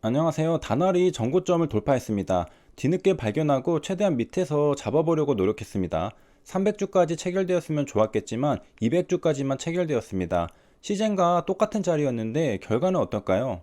안녕하세요. 다날이 전고점을 돌파했습니다. 뒤늦게 발견하고 최대한 밑에서 잡아보려고 노력했습니다. 300주까지 체결되었으면 좋았겠지만 200주까지만 체결되었습니다. 시젠과 똑같은 자리였는데 결과는 어떨까요?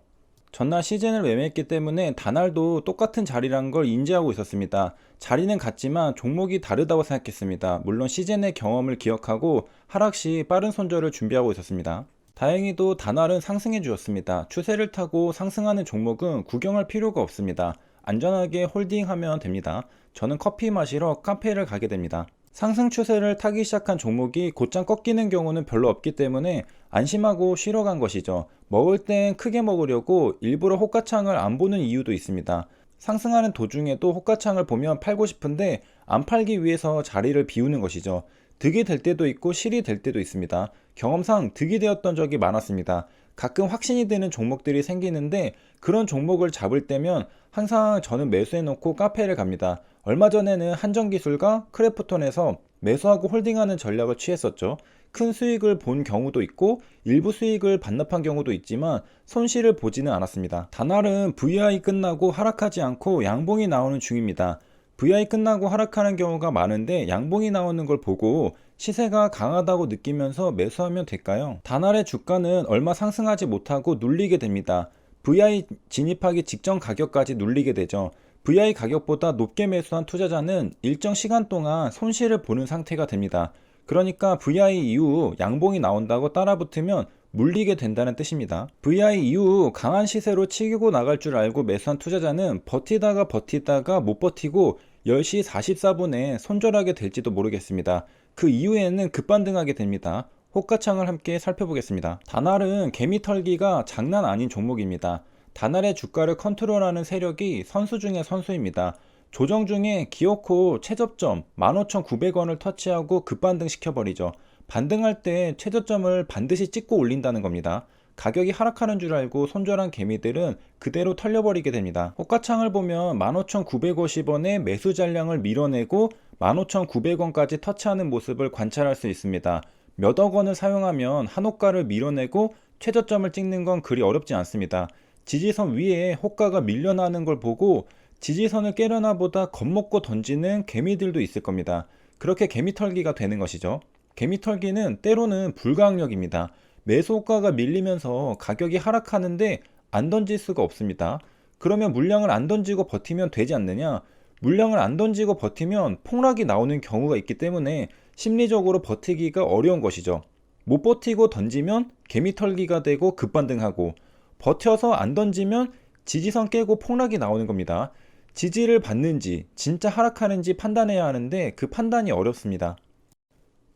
전날 시즌을 매매했기 때문에 다날도 똑같은 자리란 걸 인지하고 있었습니다. 자리는 같지만 종목이 다르다고 생각했습니다. 물론 시즌의 경험을 기억하고 하락 시 빠른 손절을 준비하고 있었습니다. 다행히도 다날은 상승해 주었습니다. 추세를 타고 상승하는 종목은 구경할 필요가 없습니다. 안전하게 홀딩하면 됩니다. 저는 커피 마시러 카페를 가게 됩니다. 상승 추세를 타기 시작한 종목이 곧장 꺾이는 경우는 별로 없기 때문에 안심하고 쉬러 간 것이죠. 먹을 땐 크게 먹으려고 일부러 호가창을 안 보는 이유도 있습니다. 상승하는 도중에도 호가창을 보면 팔고 싶은데 안 팔기 위해서 자리를 비우는 것이죠. 득이 될 때도 있고 실이 될 때도 있습니다. 경험상 득이 되었던 적이 많았습니다. 가끔 확신이 드는 종목들이 생기는데 그런 종목을 잡을 때면 항상 저는 매수해 놓고 카페를 갑니다. 얼마 전에는 한정기술과 크래프톤에서 매수하고 홀딩하는 전략을 취했었죠. 큰 수익을 본 경우도 있고 일부 수익을 반납한 경우도 있지만 손실을 보지는 않았습니다. 다날은 VI 끝나고 하락하지 않고 양봉이 나오는 중입니다. VI 끝나고 하락하는 경우가 많은데 양봉이 나오는 걸 보고 시세가 강하다고 느끼면서 매수하면 될까요? 다날의 주가는 얼마 상승하지 못하고 눌리게 됩니다. VI 진입하기 직전 가격까지 눌리게 되죠. VI 가격보다 높게 매수한 투자자는 일정 시간 동안 손실을 보는 상태가 됩니다. 그러니까 VI 이후 양봉이 나온다고 따라붙으면 물리게 된다는 뜻입니다. VI 이후 강한 시세로 치고 나갈 줄 알고 매수한 투자자는 버티다가 못 버티고 10시 44분에 손절하게 될지도 모르겠습니다. 그 이후에는 급반등하게 됩니다. 호가창을 함께 살펴보겠습니다. 다날은 개미 털기가 장난 아닌 종목입니다. 다날의 주가를 컨트롤하는 세력이 선수 중의 선수입니다. 조정 중에 기어코 최저점 15,900원을 터치하고 급반등 시켜버리죠. 반등할 때 최저점을 반드시 찍고 올린다는 겁니다. 가격이 하락하는 줄 알고 손절한 개미들은 그대로 털려버리게 됩니다. 호가창을 보면 15,950원의 매수 잔량을 밀어내고 15,900원까지 터치하는 모습을 관찰할 수 있습니다. 몇억 원을 사용하면 한 호가를 밀어내고 최저점을 찍는 건 그리 어렵지 않습니다. 지지선 위에 호가가 밀려나는 걸 보고 지지선을 깨려나 보다 겁먹고 던지는 개미들도 있을 겁니다. 그렇게 개미털기가 되는 것이죠. 개미털기는 때로는 불가항력입니다. 매수 호가가 밀리면서 가격이 하락하는데 안 던질 수가 없습니다. 그러면 물량을 안 던지고 버티면 되지 않느냐? 물량을 안 던지고 버티면 폭락이 나오는 경우가 있기 때문에 심리적으로 버티기가 어려운 것이죠. 못 버티고 던지면 개미털기가 되고 급반등하고 버텨서 안 던지면 지지선 깨고 폭락이 나오는 겁니다. 지지를 받는지 진짜 하락하는지 판단해야 하는데 그 판단이 어렵습니다.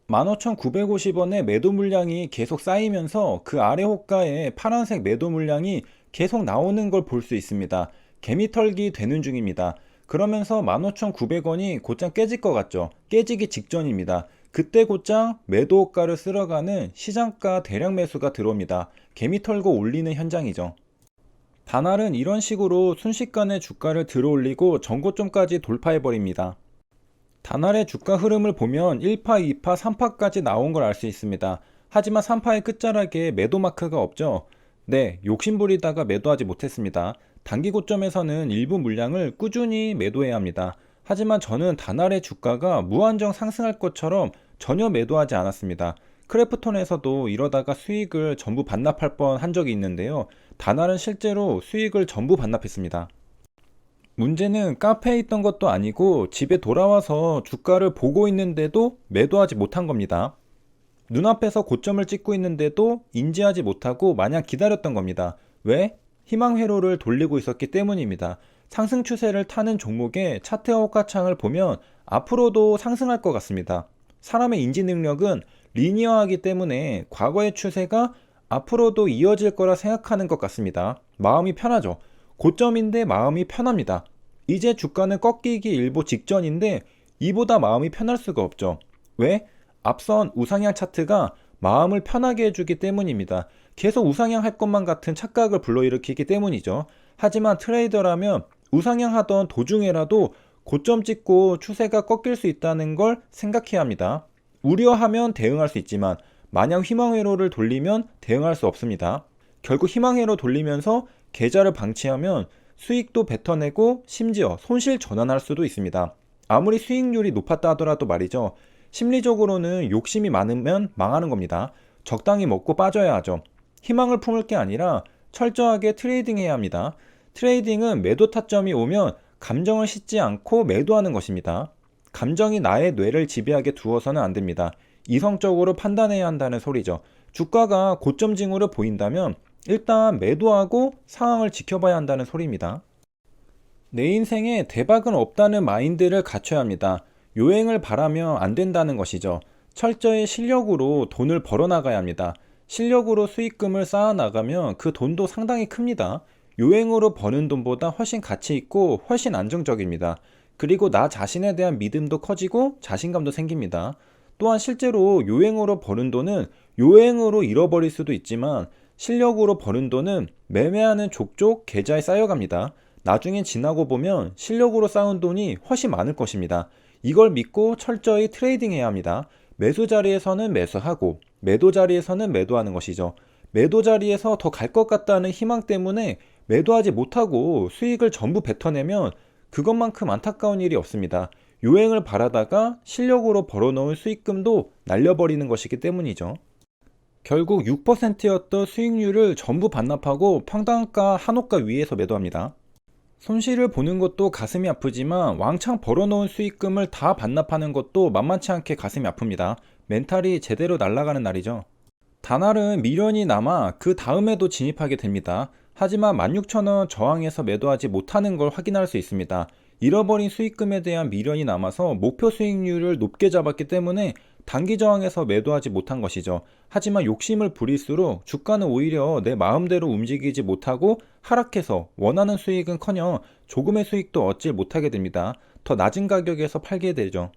15,950원의 매도 물량이 계속 쌓이면서 그 아래 호가에 파란색 매도 물량이 계속 나오는 걸 볼 수 있습니다. 개미털기 되는 중입니다. 그러면서 15,900원이 곧장 깨질 것 같죠. 깨지기 직전입니다. 그때 곧장 매도 호가를 쓸어가는 시장가 대량 매수가 들어옵니다. 개미 털고 올리는 현장이죠. 다날은 이런 식으로 순식간에 주가를 들어올리고 전고점까지 돌파해버립니다. 다날의 주가 흐름을 보면 1파, 2파, 3파까지 나온 걸 알 수 있습니다. 하지만 3파의 끝자락에 매도 마크가 없죠. 네, 욕심부리다가 매도하지 못했습니다. 단기 고점에서는 일부 물량을 꾸준히 매도해야 합니다. 하지만 저는 다날의 주가가 무한정 상승할 것처럼 전혀 매도하지 않았습니다. 크래프톤에서도 이러다가 수익을 전부 반납할 뻔 한 적이 있는데요. 다날은 실제로 수익을 전부 반납했습니다. 문제는 카페에 있던 것도 아니고 집에 돌아와서 주가를 보고 있는데도 매도하지 못한 겁니다. 눈앞에서 고점을 찍고 있는데도 인지하지 못하고 마냥 기다렸던 겁니다. 왜? 희망 회로를 돌리고 있었기 때문입니다. 상승 추세를 타는 종목의 차트 호가창을 보면 앞으로도 상승할 것 같습니다. 사람의 인지 능력은 리니어하기 때문에 과거의 추세가 앞으로도 이어질 거라 생각하는 것 같습니다. 마음이 편하죠. 고점인데 마음이 편합니다. 이제 주가는 꺾이기 일보 직전인데 이보다 마음이 편할 수가 없죠. 왜? 앞선 우상향 차트가 마음을 편하게 해주기 때문입니다. 계속 우상향 할 것만 같은 착각을 불러일으키기 때문이죠. 하지만 트레이더라면 우상향 하던 도중에라도 고점 찍고 추세가 꺾일 수 있다는 걸 생각해야 합니다. 우려하면 대응할 수 있지만 마냥 희망회로를 돌리면 대응할 수 없습니다. 결국 희망회로 돌리면서 계좌를 방치하면 수익도 뱉어내고 심지어 손실 전환할 수도 있습니다. 아무리 수익률이 높았다 하더라도 말이죠. 심리적으로는 욕심이 많으면 망하는 겁니다. 적당히 먹고 빠져야 하죠. 희망을 품을 게 아니라 철저하게 트레이딩해야 합니다. 트레이딩은 매도 타점이 오면 감정을 싣지 않고 매도하는 것입니다. 감정이 나의 뇌를 지배하게 두어서는 안 됩니다. 이성적으로 판단해야 한다는 소리죠. 주가가 고점 징후를 보인다면 일단 매도하고 상황을 지켜봐야 한다는 소리입니다. 내 인생에 대박은 없다는 마인드를 갖춰야 합니다. 요행을 바라면 안 된다는 것이죠. 철저히 실력으로 돈을 벌어나가야 합니다. 실력으로 수익금을 쌓아나가면 그 돈도 상당히 큽니다. 요행으로 버는 돈보다 훨씬 가치 있고 훨씬 안정적입니다. 그리고 나 자신에 대한 믿음도 커지고 자신감도 생깁니다. 또한 실제로 요행으로 버는 돈은 요행으로 잃어버릴 수도 있지만 실력으로 버는 돈은 매매하는 족족 계좌에 쌓여갑니다. 나중에 지나고 보면 실력으로 쌓은 돈이 훨씬 많을 것입니다. 이걸 믿고 철저히 트레이딩 해야 합니다. 매수 자리에서는 매수하고 매도 자리에서는 매도하는 것이죠. 매도 자리에서 더 갈 것 같다는 희망 때문에 매도하지 못하고 수익을 전부 뱉어내면 그것만큼 안타까운 일이 없습니다. 요행을 바라다가 실력으로 벌어놓은 수익금도 날려버리는 것이기 때문이죠. 결국 6%였던 수익률을 전부 반납하고 평단가 한호가 위에서 매도합니다. 손실을 보는 것도 가슴이 아프지만 왕창 벌어놓은 수익금을 다 반납하는 것도 만만치 않게 가슴이 아픕니다. 멘탈이 제대로 날아가는 날이죠. 단알은 미련이 남아 그 다음에도 진입하게 됩니다. 하지만 16,000원 저항에서 매도하지 못하는 걸 확인할 수 있습니다. 잃어버린 수익금에 대한 미련이 남아서 목표 수익률을 높게 잡았기 때문에 단기 저항에서 매도하지 못한 것이죠. 하지만 욕심을 부릴수록 주가는 오히려 내 마음대로 움직이지 못하고 하락해서 원하는 수익은커녕 조금의 수익도 얻지 못하게 됩니다. 더 낮은 가격에서 팔게 되죠.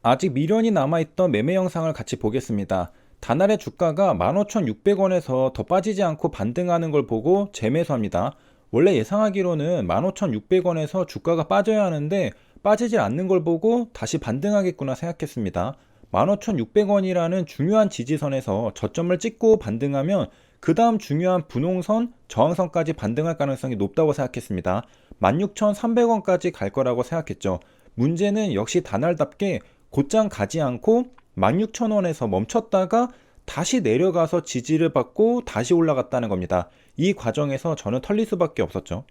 아직 미련이 남아있던 매매 영상을 같이 보겠습니다. 단알의 주가가 15,600원에서 더 빠지지 않고 반등하는 걸 보고 재매수합니다. 원래 예상하기로는 15,600원에서 주가가 빠져야 하는데 빠지질 않는 걸 보고 다시 반등하겠구나 생각했습니다. 15,600원이라는 중요한 지지선에서 저점을 찍고 반등하면 그 다음 중요한 분홍선, 저항선까지 반등할 가능성이 높다고 생각했습니다. 16,300원까지 갈 거라고 생각했죠. 문제는 역시 단알답게 곧장 가지 않고 16,000원에서 멈췄다가 다시 내려가서 지지를 받고 다시 올라갔다는 겁니다. 이 과정에서 저는 털릴 수밖에 없었죠.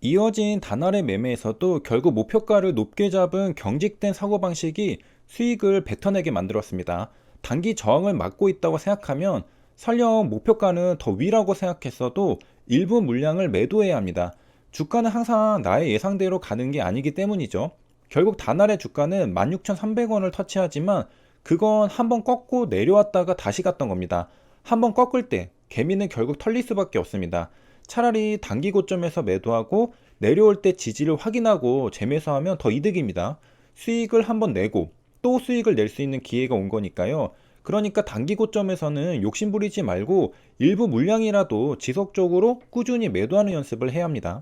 이어진 단알의 매매에서도 결국 목표가를 높게 잡은 경직된 사고방식이 수익을 뱉어내게 만들었습니다. 단기 저항을 막고 있다고 생각하면 설령 목표가는 더 위라고 생각했어도 일부 물량을 매도해야 합니다. 주가는 항상 나의 예상대로 가는 게 아니기 때문이죠. 결국 단알의 주가는 16,300원을 터치하지만 그건 한번 꺾고 내려왔다가 다시 갔던 겁니다. 한번 꺾을 때 개미는 결국 털릴 수밖에 없습니다. 차라리 단기 고점에서 매도하고 내려올 때 지지를 확인하고 재매수하면 더 이득입니다. 수익을 한번 내고 또 수익을 낼 수 있는 기회가 온 거니까요. 그러니까 단기 고점에서는 욕심 부리지 말고 일부 물량이라도 지속적으로 꾸준히 매도하는 연습을 해야 합니다.